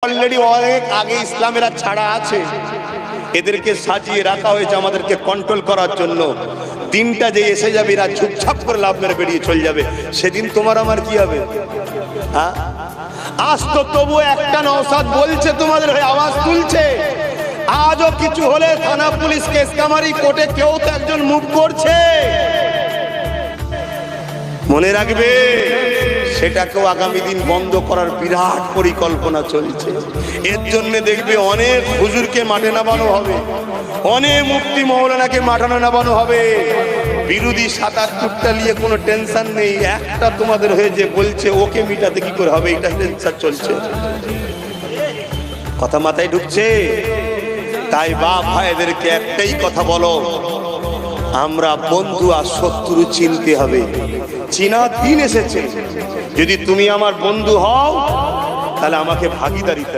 Already অনেক আগে ইসলামেরা ছাড়া আছে, এদেরকে সাজিয়ে রাখা হয়েছে আমাদেরকে কন্ট্রোল করার জন্য। দিনটা যে এসে যাবে এরা ঝুপঝাপ করে লাভ মেরে বেরিয়ে চলে যাবে, সেদিন তোমার আমার কি হবে? হ্যাঁ, আজ তো তবু একটা নওশাদ বলছে, তোমাদের হয়ে আওয়াজ তুলছে। আজও কিছু হলে থানা পুলিশ কেস কামারি কোর্টে কেউ তো একজন মুভ করছে। মনে রাখবে, সেটাকেও আগামী দিন বন্ধ করার বিরাট পরিকল্পনা চলছে। এর জন্য দেখবে অনেক হুজুরকে মাঠে নামানো হবে, অনেক মুফতি মৌলানাকে মাঠে নামানো হবে। বিরোধী ৭৮টা নিয়ে কোনো টেনশন নেই, একটা তোমাদের হয়ে যে বলছে ওকে মিটাতে কি করে হবে, এটা টেনশন চলছে। কথা মাথায় ঢুকছে? তাই বাপ ভাইদেরকে একটাই কথা বলো, আমরা বন্ধু আর শত্রু চিনতে হবে। চিনা দিন এসেছে, যদি তুমি আমার বন্ধু হও তাহলে আমাকে ভাগিদারিতে